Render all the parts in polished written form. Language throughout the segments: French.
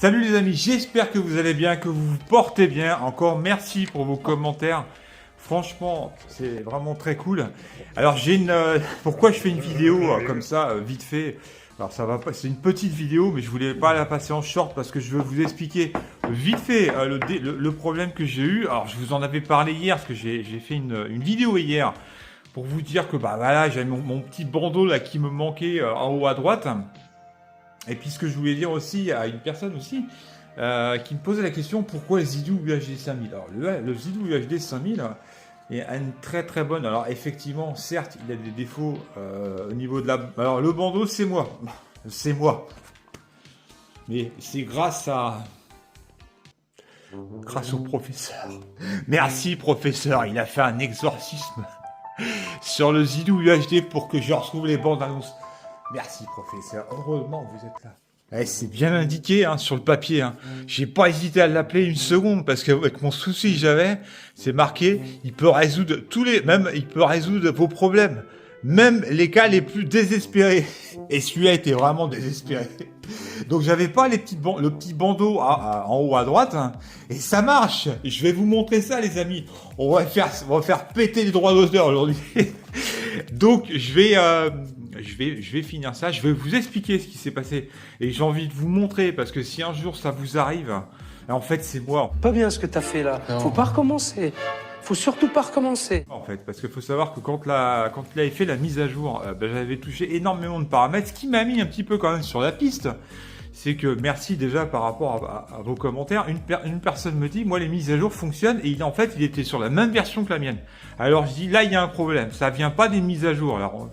Salut les amis, j'espère que vous allez bien, que vous vous portez bien. Encore merci pour vos commentaires. Franchement, c'est vraiment très cool. Alors j'ai une... pourquoi je fais une vidéo comme ça, vite fait? Alors ça va pas, c'est une petite vidéo, mais je voulais pas la passer en short parce que je veux vous expliquer vite fait le problème que j'ai eu. Alors je vous en avais parlé hier parce que j'ai fait une vidéo hier pour vous dire que bah voilà, j'avais mon petit bandeau là qui me manquait en haut à droite. Et puis ce que je voulais dire aussi à une personne aussi qui me posait la question pourquoi le Zidou UHD 5000. Alors le Zidou UHD 5000 est une très très bonne. Alors effectivement, certes, il a des défauts au niveau de la. Alors le bandeau, c'est moi, c'est moi. Mais c'est grâce au professeur. Merci professeur, il a fait un exorcisme sur le Zidou UHD pour que je retrouve les bandes annonces. Merci professeur, heureusement vous êtes là. Eh, c'est bien indiqué hein, sur le papier. Hein. J'ai pas hésité à l'appeler une seconde parce qu'avec mon souci que j'avais, c'est marqué, il peut résoudre il peut résoudre vos problèmes, même les cas les plus désespérés. Et celui-là était vraiment désespéré. Donc j'avais pas le petit bandeau en haut à droite, hein, et ça marche. Je vais vous montrer ça les amis. On va faire péter les droits d'auteur aujourd'hui. Donc je vais finir ça, je vais vous expliquer ce qui s'est passé. Et j'ai envie de vous montrer, parce que si un jour ça vous arrive, en fait c'est moi. Pas bien ce que t'as fait là, faut pas recommencer. Faut surtout pas recommencer. En fait, parce qu'il faut savoir que quand il avait fait la mise à jour, j'avais touché énormément de paramètres, ce qui m'a mis un petit peu quand même sur la piste. C'est que merci déjà par rapport à vos commentaires. Une personne me dit, moi les mises à jour fonctionnent et en fait il était sur la même version que la mienne. Alors je dis là il y a un problème, ça vient pas des mises à jour. Alors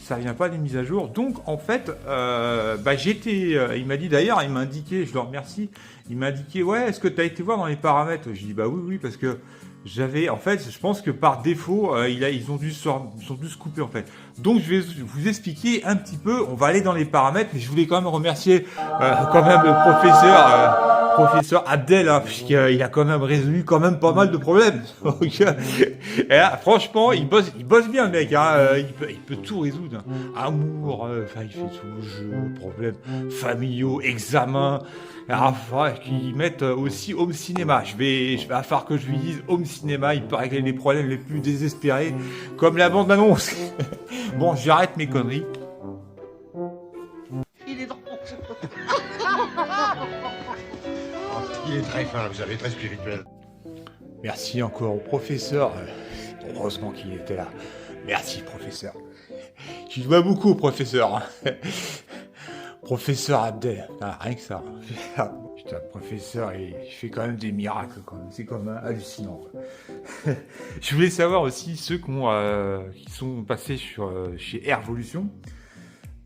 ça vient pas des mises à jour. Donc en fait il m'a dit d'ailleurs, il m'a indiqué, je le remercie, il m'a indiqué ouais est-ce que tu as été voir dans les paramètres? Je dis bah oui parce que j'avais, en fait, je pense que par défaut, ils ont dû se couper, en fait. Donc, je vais vous expliquer un petit peu. On va aller dans les paramètres, mais je voulais quand même remercier, quand même, le professeur Abdel, hein, puisqu'il a quand même résolu quand même pas mal de problèmes. Donc, et là, franchement, il bosse bien, le mec, hein, il peut tout résoudre. Amour, il fait tout, jeu, problèmes familiaux, examens. Alors, il faudra qu'ils mettent aussi Home Cinéma. Je vais falloir que je lui dise Home Cinéma, il peut régler les problèmes les plus désespérés, comme la bande-annonce. Bon, j'arrête mes conneries. Il est drôle. Il est très fin, vous savez, très spirituel. Merci encore au professeur. Heureusement qu'il était là. Merci, professeur. Je dois beaucoup au professeur. Professeur Abdel, rien que ça. Putain, professeur, il fait quand même des miracles, quand même. C'est quand même hallucinant. Je voulais savoir aussi ceux qui sont passés chez Airvolution.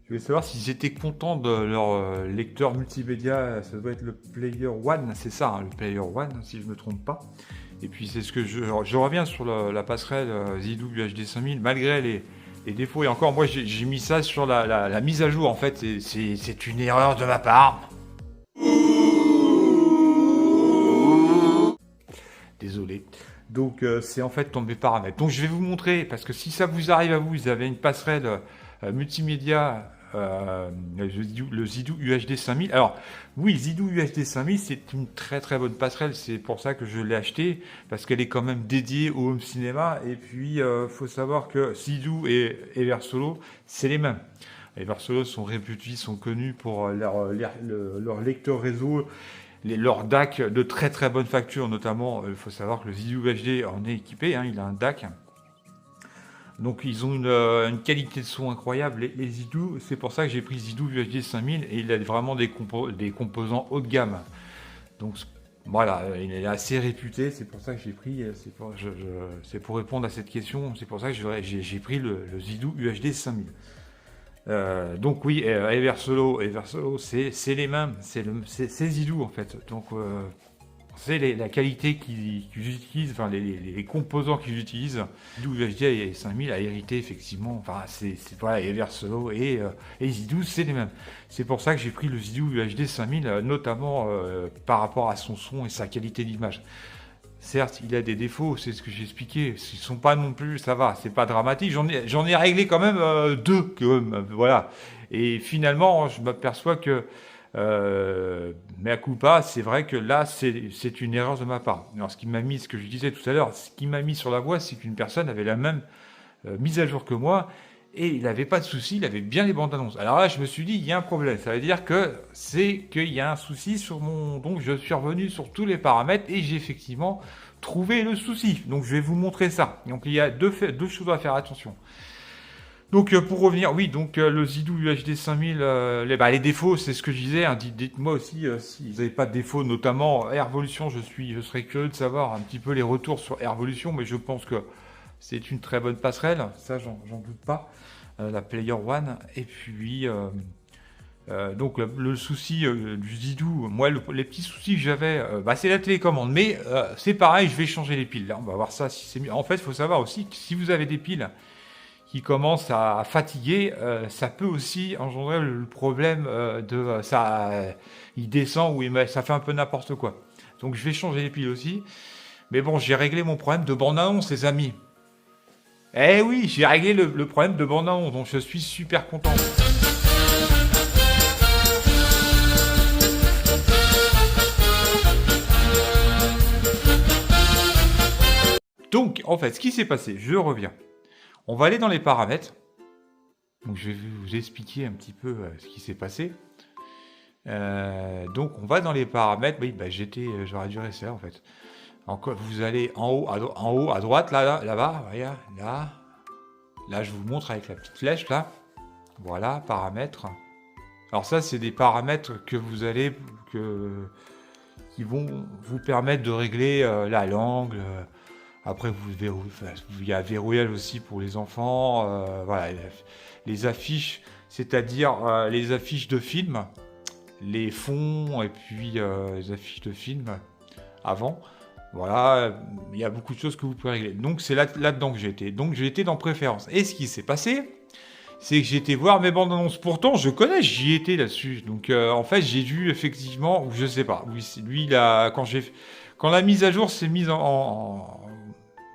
Je voulais savoir s'ils étaient contents de leur lecteur multimédia. Ça doit être le Player One, c'est ça, hein, le Player One, si je ne me trompe pas. Et puis c'est ce que je reviens sur la passerelle Zidou UHD 5000, malgré les défauts. Et encore, moi, j'ai mis ça sur la mise à jour. En fait, c'est une erreur de ma part. Désolé. Donc, c'est en fait dans mes paramètres. Donc, je vais vous montrer, parce que si ça vous arrive à vous, vous avez une passerelle multimédia, le Zidou UHD 5000. Alors, oui, Zidou UHD 5000, c'est une très très bonne passerelle. C'est pour ça que je l'ai acheté, parce qu'elle est quand même dédiée au home cinéma. Et puis, faut savoir que Zidou et Eversolo, c'est les mêmes. Eversolo sont réputés, sont connus pour leur lecteur réseau, leur DAC de très très bonne facture. Notamment, il faut savoir que le Zidou UHD en est équipé, hein, il a un DAC. Donc ils ont une qualité de son incroyable, les Zidou. C'est pour ça que j'ai pris Zidou UHD 5000 et il a vraiment des composants haut de gamme. Donc voilà, il est assez réputé, c'est pour ça que j'ai pris, c'est pour répondre à cette question, c'est pour ça que j'ai pris le Zidou UHD 5000. Donc oui, Eversolo, c'est les mêmes, c'est Zidou en fait. Donc c'est la qualité qu'ils utilisent, enfin les composants qu'ils utilisent. Zidou UHD 5000 a hérité effectivement, enfin voilà, Eversolo et Zidou, c'est les mêmes. C'est pour ça que j'ai pris le Zidou UHD 5000, notamment par rapport à son son et sa qualité d'image. Certes, il a des défauts, c'est ce que j'ai expliqué. Ils sont pas non plus, ça va, c'est pas dramatique. J'en ai réglé quand même deux, voilà. Et finalement, je m'aperçois que Mais à coup pas, c'est vrai que là, c'est une erreur de ma part. Alors, ce que je disais tout à l'heure, ce qui m'a mis sur la voie, c'est qu'une personne avait la même mise à jour que moi, et il n'avait pas de souci, il avait bien les bandes annonces. Alors là, je me suis dit, il y a un problème. Ça veut dire qu'il y a un souci sur mon... Donc, je suis revenu sur tous les paramètres, et j'ai effectivement trouvé le souci. Donc, je vais vous montrer ça. Donc, il y a deux choses à faire attention. Donc, pour revenir, oui, donc le Zidou UHD 5000, les défauts, c'est ce que je disais. Hein, dites-moi aussi si vous n'avez pas de défauts, notamment Airvolution. Je serais curieux de savoir un petit peu les retours sur Airvolution, mais je pense que c'est une très bonne passerelle, ça, j'en doute pas. La Player One. Et puis, donc, le souci du Zidou, moi, les petits soucis que j'avais, c'est la télécommande. Mais c'est pareil, je vais changer les piles. Là, on va voir ça si c'est mieux. En fait, il faut savoir aussi que si vous avez des piles qui commence à fatiguer, ça peut aussi engendrer le problème il descend ou ça fait un peu n'importe quoi. Donc je vais changer les piles aussi. Mais bon, j'ai réglé mon problème de bande-annonce, les amis. Eh oui, j'ai réglé le problème de bande-annonce, donc je suis super content. Donc, en fait, ce qui s'est passé, je reviens. On va aller dans les paramètres. Donc, je vais vous expliquer un petit peu ce qui s'est passé. Donc, on va dans les paramètres. Oui, j'aurais dû rester là, en fait. Encore, vous allez en haut à droite, là-bas, voyez, là. Là, je vous montre avec la petite flèche, là. Voilà, paramètres. Alors ça, c'est des paramètres que vous allez... qui vont vous permettre de régler l'angle... Après, il y a verrouillage aussi pour les enfants. Voilà, les affiches, c'est-à-dire les affiches de films, les fonds et puis les affiches de films avant. Voilà, il y a beaucoup de choses que vous pouvez régler. Donc, c'est là-dedans que j'ai été. Donc, j'ai été dans Préférences. Et ce qui s'est passé, c'est que j'ai été voir mes bandes annonces. Pourtant, je connais, j'y étais là-dessus. Donc, en fait, j'ai dû effectivement, ou je sais pas, lui, quand la mise à jour s'est mise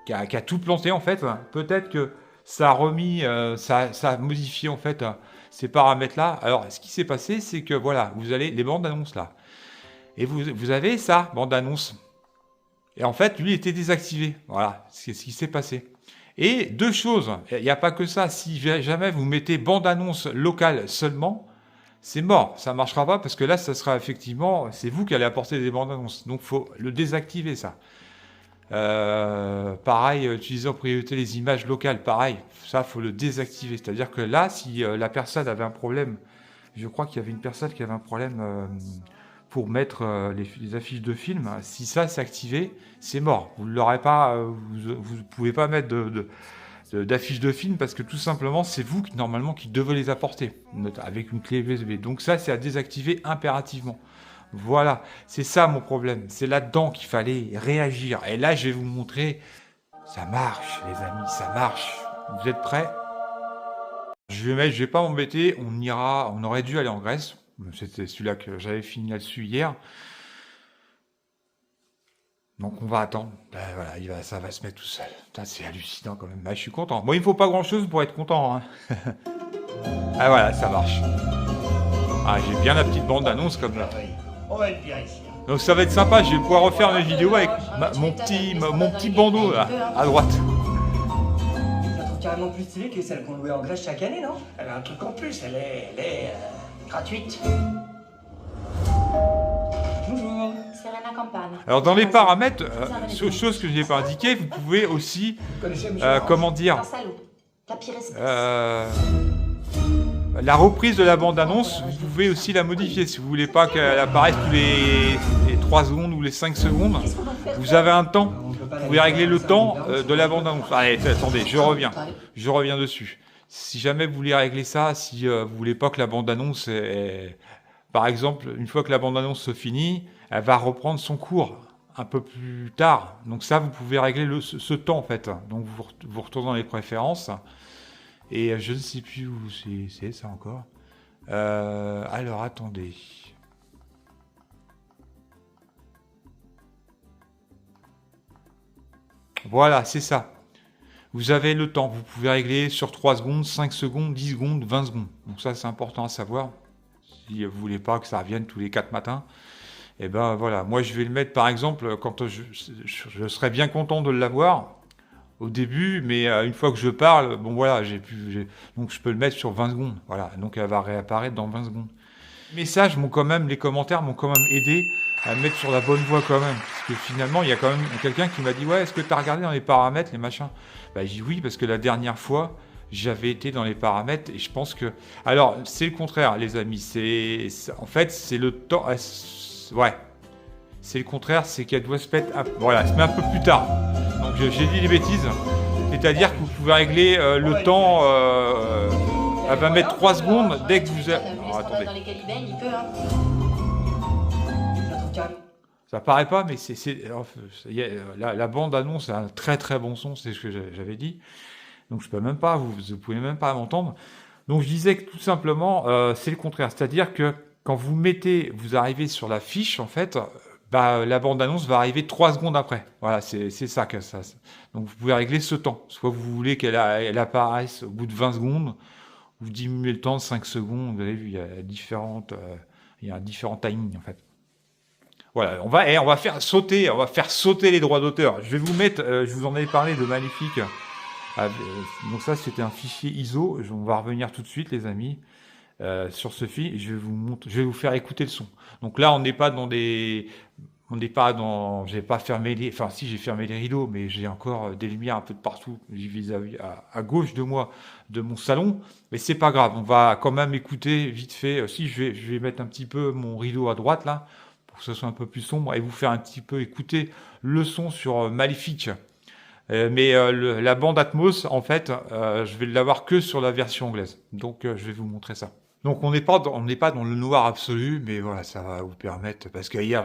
qui a tout planté en fait, peut-être que ça a remis, ça a modifié en fait ces paramètres-là. Alors, ce qui s'est passé, c'est que voilà, vous avez les bandes annonces là, et vous avez ça, bande annonce. Et en fait, lui était désactivé. Voilà, c'est ce qui s'est passé. Et deux choses, il n'y a pas que ça. Si jamais vous mettez bande annonce locale seulement, c'est mort, ça ne marchera pas parce que là, ça sera effectivement, c'est vous qui allez apporter des bandes annonces. Donc, il faut le désactiver ça. Pareil, utiliser en priorité les images locales, pareil, ça faut le désactiver. C'est-à-dire que là, si la personne avait un problème, je crois qu'il y avait une personne qui avait un problème pour mettre les affiches de films, si ça s'est activé, c'est mort. Vous ne l'aurez pas, vous pouvez pas mettre d'affiches de films parce que tout simplement, c'est vous normalement qui devez les apporter avec une clé USB. Donc ça, c'est à désactiver impérativement. Voilà, c'est ça mon problème. C'est là-dedans qu'il fallait réagir. Et là, je vais vous montrer. Ça marche, les amis, ça marche. Vous êtes prêts? Je vais pas m'embêter. On aurait dû aller en Grèce. C'était celui-là que j'avais fini là-dessus hier. Donc on va attendre. Voilà, ça va se mettre tout seul. C'est hallucinant quand même. Je suis content. Bon, il ne faut pas grand-chose pour être content. Hein. Ah voilà, ça marche. Ah, j'ai bien la petite bande d'annonce comme là. On va le dire ici. Donc ça va être sympa, je vais pouvoir refaire mes vidéos avec mon petit bandeau là, à droite. Je la trouve carrément plus stylée que celle qu'on louait en Grèce chaque année, non? Elle a un truc en plus, elle est gratuite. Bonjour. Serena Campana. Alors dans les paramètres, chose que je n'ai pas indiqué, vous pouvez aussi, comment dire, La pire espèce. la reprise de la bande-annonce, vous pouvez aussi la modifier. Si vous voulez pas qu'elle apparaisse tous les 3 secondes ou les 5 secondes, vous avez un temps. Vous pouvez régler le temps de la bande-annonce. Allez, attendez, je reviens dessus. Si jamais vous voulez régler ça, si vous voulez pas que la bande-annonce, par exemple, une fois que la bande-annonce se finit, elle va reprendre son cours un peu plus tard. Donc ça, vous pouvez régler ce temps en fait. Donc vous retournez dans les préférences. Et je ne sais plus où c'est ça encore. Alors, attendez. Voilà, c'est ça. Vous avez le temps. Vous pouvez régler sur 3 secondes, 5 secondes, 10 secondes, 20 secondes. Donc ça, c'est important à savoir. Si vous voulez pas que ça revienne tous les 4 matins, et ben voilà. Moi, je vais le mettre, par exemple, quand je serais bien content de l'avoir au début, mais une fois que je parle, bon voilà, donc je peux le mettre sur 20 secondes. Voilà, donc elle va réapparaître dans 20 secondes. Les commentaires m'ont quand même aidé à me mettre sur la bonne voie quand même. Parce que finalement, il y a quand même quelqu'un qui m'a dit « Ouais, est-ce que tu as regardé dans les paramètres, les machins ?» Bah, j'ai dit oui, parce que la dernière fois, j'avais été dans les paramètres et je pense que... Alors, c'est le contraire, les amis. En fait, c'est le temps... Ouais. C'est le contraire, c'est qu'elle doit se mettre... Voilà, elle se met un peu plus tard. Donc, j'ai dit des bêtises. C'est-à-dire que vous pouvez régler le temps... elle va mettre 3 secondes dès que vous... Alors, attendez. Dans les calibels, il peut, hein. Je la trouve carrément. Ça paraît pas, mais la bande-annonce a un très très bon son, c'est ce que j'avais dit. Donc je peux même pas, vous pouvez même pas m'entendre. Donc je disais que tout simplement, c'est le contraire. C'est-à-dire que quand vous arrivez sur la fiche, en fait, la bande-annonce va arriver 3 secondes après. Voilà, c'est ça que ça. Donc vous pouvez régler ce temps. Soit vous voulez qu'elle apparaisse au bout de 20 secondes, vous diminuez le temps de 5 secondes. Vous avez vu, il y a un différent timing en fait. Voilà, on va faire sauter les droits d'auteur. Je vais vous mettre, je vous en avais parlé de Maléfique. Donc ça, c'était un fichier ISO. On va revenir tout de suite, les amis, sur ce fil. Et je vais vous faire écouter le son. Donc là, j'ai pas fermé j'ai fermé les rideaux, mais j'ai encore des lumières un peu de partout vis-à-vis à gauche de moi, de mon salon. Mais c'est pas grave, on va quand même écouter vite fait. Je vais mettre un petit peu mon rideau à droite là, pour que ce soit un peu plus sombre, et vous faire un petit peu écouter le son sur Maléfique. Mais la bande Atmos, en fait, je vais l'avoir que sur la version anglaise. Donc, je vais vous montrer ça. Donc, on n'est pas dans le noir absolu, mais voilà, ça va vous permettre... Parce que hier,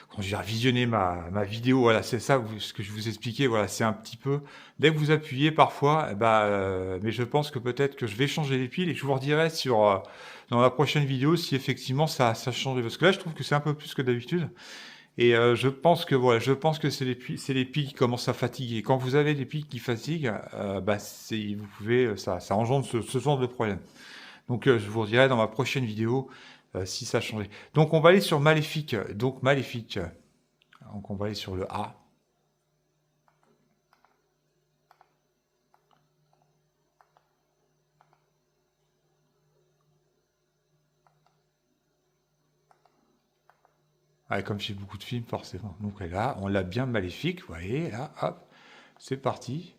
quand j'ai revisionné ma vidéo, voilà, c'est ça ce que je vous expliquais. Voilà, c'est un petit peu... Dès que vous appuyez, parfois, mais je pense que peut-être que je vais changer les piles et je vous redirai dans la prochaine vidéo si effectivement ça change. Parce que là, je trouve que c'est un peu plus que d'habitude. Et je pense que c'est les piles qui commencent à fatiguer. Quand vous avez des piles qui fatiguent, ça engendre ce genre de problème. Donc je vous redirai dans ma prochaine vidéo si ça a changé. Donc on va aller sur Maléfique. Donc on va aller sur le A. Ah, comme j'ai beaucoup de films, forcément. Donc là, on l'a bien Maléfique, vous voyez, là, hop, c'est parti.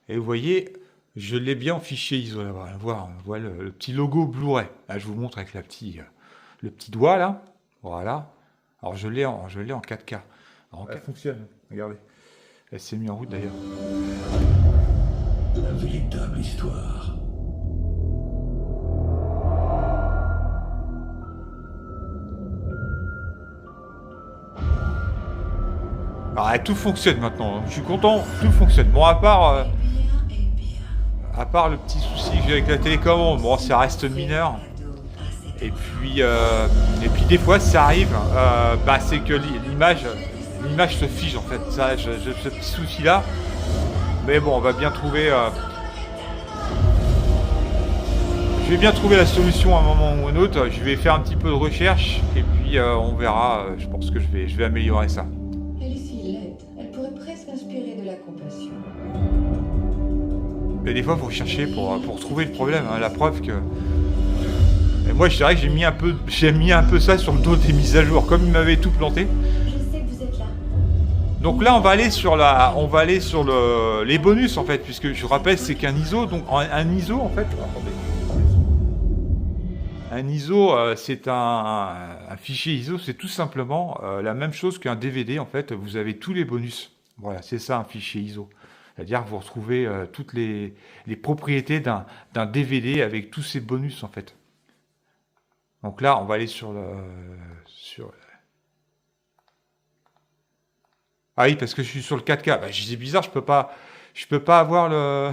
Et vous voyez, je l'ai bien en fichier ISO, là, on voit le petit logo Blu-ray. Là, je vous montre avec le petit doigt, là, voilà. Alors, je l'ai en 4K. Alors, elle fonctionne, regardez. Elle s'est mise en route, d'ailleurs. La véritable histoire. Alors, tout fonctionne maintenant. Je suis content, tout fonctionne. Bon, à part le petit souci que j'ai avec la télécommande, bon, ça reste mineur. Et puis des fois, ça arrive, c'est que l'image se fige en fait. Ça, j'ai ce petit souci-là. Mais bon, on va bien trouver. Je vais bien trouver la solution à un moment ou à un autre. Je vais faire un petit peu de recherche et puis on verra. Je pense que je vais améliorer ça. Elle est si laide, elle pourrait presque inspirer de la compassion. Mais des fois, il faut chercher pour trouver le problème. Hein. La preuve que... Et moi, je dirais que j'ai mis un peu ça sur le dos des mises à jour, comme il m'avait tout planté. Je sais que vous êtes là. Donc là, on va aller sur les bonus, en fait, puisque je rappelle, c'est qu'un ISO. Donc, un ISO, en fait... Attendez. Un ISO, c'est un fichier ISO, c'est tout simplement la même chose qu'un DVD, en fait. Vous avez tous les bonus. Voilà, c'est ça, un fichier ISO. C'est-à-dire que vous retrouvez toutes les propriétés d'un DVD avec tous ces bonus, en fait. Donc là, on va aller sur Ah oui, parce que je suis sur le 4K. Bah, c'est bizarre, je peux pas avoir le...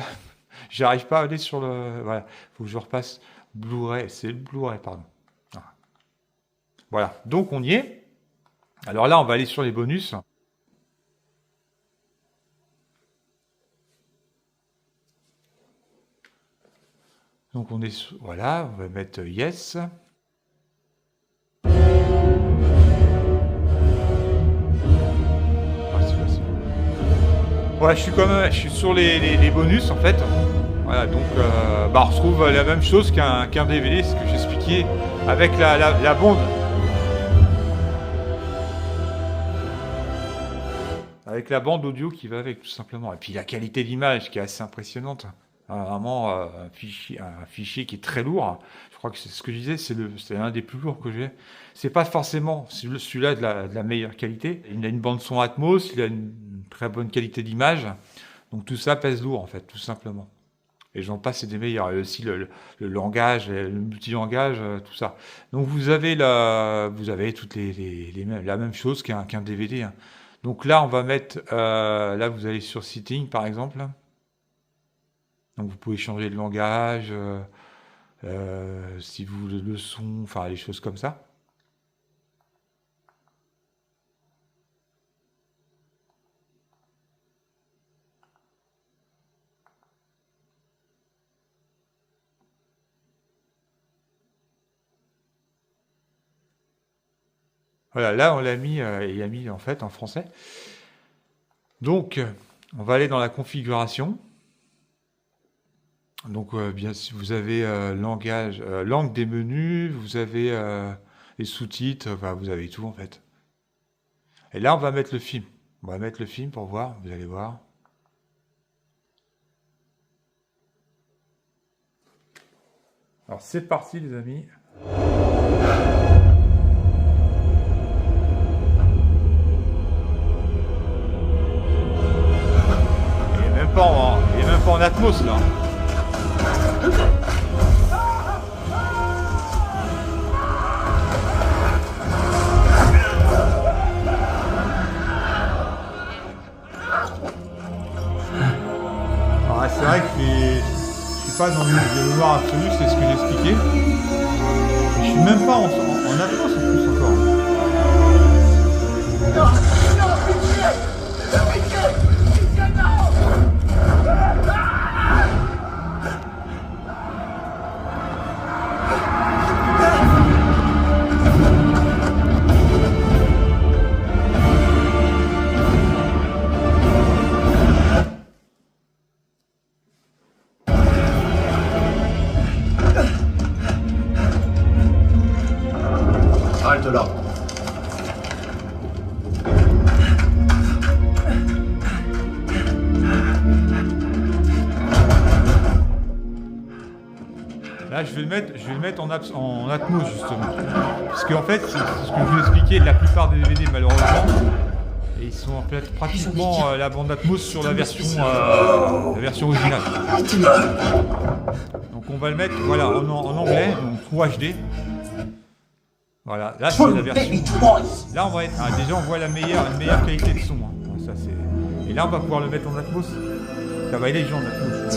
J'arrive pas à aller sur le... Voilà, faut que je repasse Blu-ray. C'est le Blu-ray, pardon. Voilà, donc on y est. Alors là, on va aller sur les bonus. Donc on est voilà, on va mettre yes. Ouais, je suis sur les bonus en fait. Voilà, donc on retrouve la même chose qu'un DVD, ce que j'expliquais avec la bande. Avec la bande audio qui va avec, tout simplement. Et puis la qualité d'image qui est assez impressionnante. Vraiment un fichier qui est très lourd. Je crois que c'est ce que je disais, c'est l'un des plus lourds que j'ai. C'est pas forcément celui-là de la meilleure qualité. Il a une bande son Atmos, il a une très bonne qualité d'image. Donc tout ça pèse lourd en fait, tout simplement. Et j'en passe, c'est des meilleurs. Et aussi le langage, le multilangage, tout ça. Donc vous avez toutes la même chose qu'un DVD. Hein. Donc là, on va mettre... là, vous allez sur Setting, par exemple. Donc vous pouvez changer de langage, si vous voulez le son, enfin les choses comme ça. Voilà, là on l'a mis, il a mis en fait en français. Donc, on va aller dans la configuration. Donc, bien, si vous avez langue des menus, vous avez les sous-titres, enfin, vous avez tout en fait. Et là, on va mettre le film. On va mettre le film pour voir, vous allez voir. Alors, c'est parti les amis. Il est même pas en Atmos là. C'est vrai que je suis pas dans le noir absolu, c'est ce que j'expliquais. Je suis même pas en Atmos en plus encore. Halte là. Là, je vais le mettre en Atmos justement. Parce qu'en fait, c'est ce que je vous expliquais, la plupart des DVD malheureusement, et ils sont en fait pratiquement la bande Atmos sur la version originale. Donc on va le mettre voilà, en anglais, donc Full HD. Voilà, là c'est la version. Là on va être. Déjà on voit la meilleure qualité de son. Hein. Ça, et là on va pouvoir le mettre en Atmos. Ça va aller en Atmos.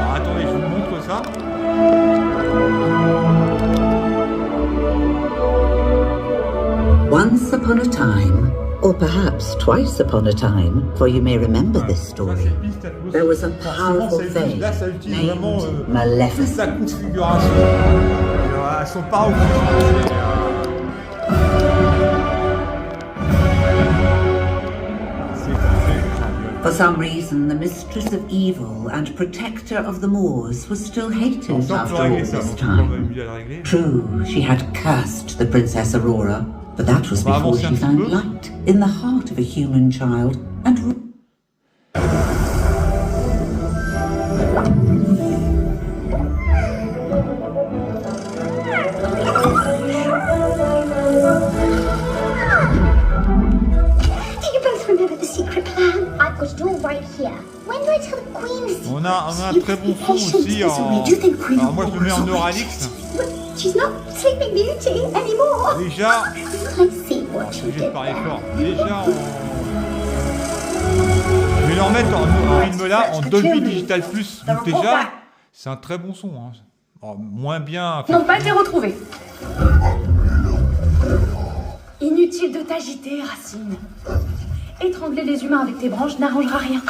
Alors attendez, je vous montre ça. Once upon a time, or perhaps twice upon a time, for you may remember this story, there was a powerful fae named Maleficent. Sa configuration. Elles sont pas au For some reason, the mistress of evil and protector of the Moors was still hated after all this time. True, she had cursed the Princess Aurora, but that was before she found light in the heart of a human child and on a un très bon son aussi alors moi je le mets en Neuralix. Déjà, je vais parler fort. Déjà, je vais leur mettre en film là en Dolby Digital Plus. Donc déjà, c'est un très bon son. Hein. Oh, moins bien. N'ont pas été retrouvés. Inutile de t'agiter, Racine. Étrangler les humains avec tes branches n'arrangera rien.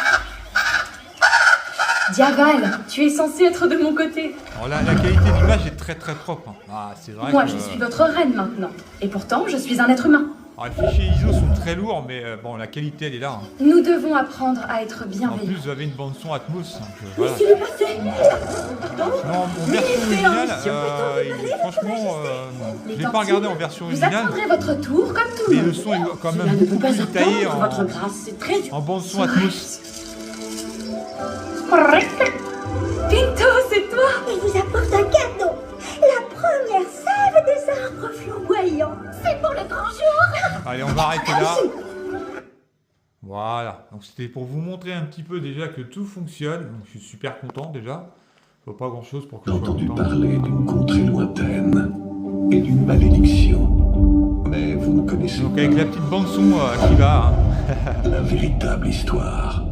Diaval, tu es censé être de mon côté. Alors la qualité d'image est très très propre. Hein. Ah, c'est vrai. Moi, je suis votre reine maintenant. Et pourtant, je suis un être humain. Alors, les fichiers ISO sont très lourds, mais bon, la qualité elle est là. Hein. Nous devons apprendre à être En bienveillants. plus, vous avez une bande son Atmos. Donc, voilà. Qu'est-ce qui s'est passé? Non, en version originale, franchement, je l'ai pas regardé en version Vous originale. attendrez votre tour comme tout le Mais monde. le son est quand même Cela ne beaucoup peut pas plus détaillé attendre, votre grâce, c'est très dur. en bande son Atmos. Pinto, c'est toi? Il vous apporte un cadeau. La première salve des arbres flamboyants. C'est pour le grand jour. Allez, on va arrêter là. Voilà, donc c'était pour vous montrer un petit peu déjà que tout fonctionne. Donc, je suis super content déjà. Faut pas grand chose pour que J'ai je sois entendu content. parler d'une contrée lointaine et d'une malédiction. Mais vous ne connaissez Donc pas avec la petite bande son qui va. Hein. la véritable histoire.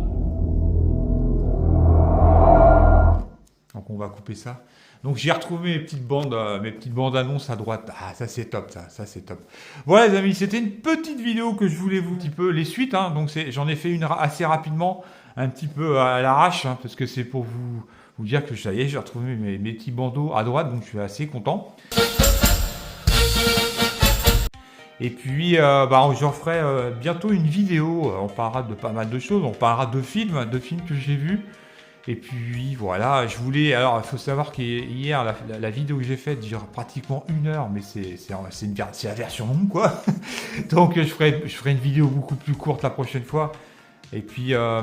Donc on va couper ça. Donc j'ai retrouvé mes petites bandes annonces à droite. Ah ça c'est top, ça c'est top. Voilà les amis, c'était une petite vidéo que je voulais vous un petit peu les suites. Hein, donc j'en ai fait une assez rapidement, un petit peu à l'arrache, hein, parce que c'est pour vous dire que ça y est, j'ai retrouvé mes petits bandeaux à droite, donc je suis assez content. Et puis, j'en ferai bientôt une vidéo. On parlera de pas mal de choses. On parlera de films que j'ai vus. Et puis voilà, alors il faut savoir qu'hier, la vidéo que j'ai faite dure pratiquement 1 heure, mais c'est la version longue quoi. Donc je ferai une vidéo beaucoup plus courte la prochaine fois. Et puis un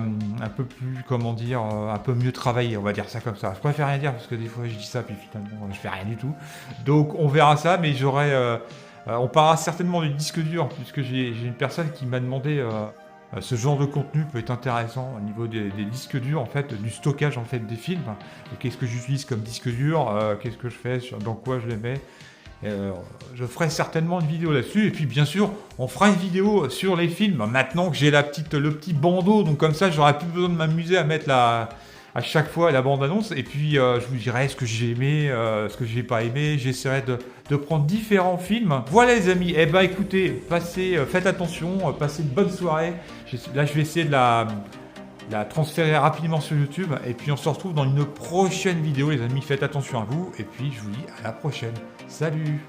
peu plus, un peu mieux travaillée, on va dire ça comme ça. Je préfère rien dire parce que des fois je dis ça puis finalement je fais rien du tout. Donc on verra ça, mais on parlera certainement du disque dur puisque j'ai une personne qui m'a demandé. Ce genre de contenu peut être intéressant au niveau des disques durs, en fait, du stockage en fait des films. Qu'est-ce que j'utilise comme disque dur, qu'est-ce que je fais, dans quoi je les mets. Je ferai certainement une vidéo là-dessus. Et puis bien sûr, on fera une vidéo sur les films. Maintenant que j'ai le petit bandeau, donc comme ça, j'aurai plus besoin de m'amuser à mettre à chaque fois la bande-annonce. Et puis je vous dirai ce que j'ai aimé, ce que j'ai pas aimé. J'essaierai de prendre différents films. Voilà les amis, écoutez, faites attention, passez une bonne soirée. Là je vais essayer de la transférer rapidement sur YouTube. Et puis on se retrouve dans une prochaine vidéo les amis, faites attention à vous. Et puis je vous dis à la prochaine. Salut!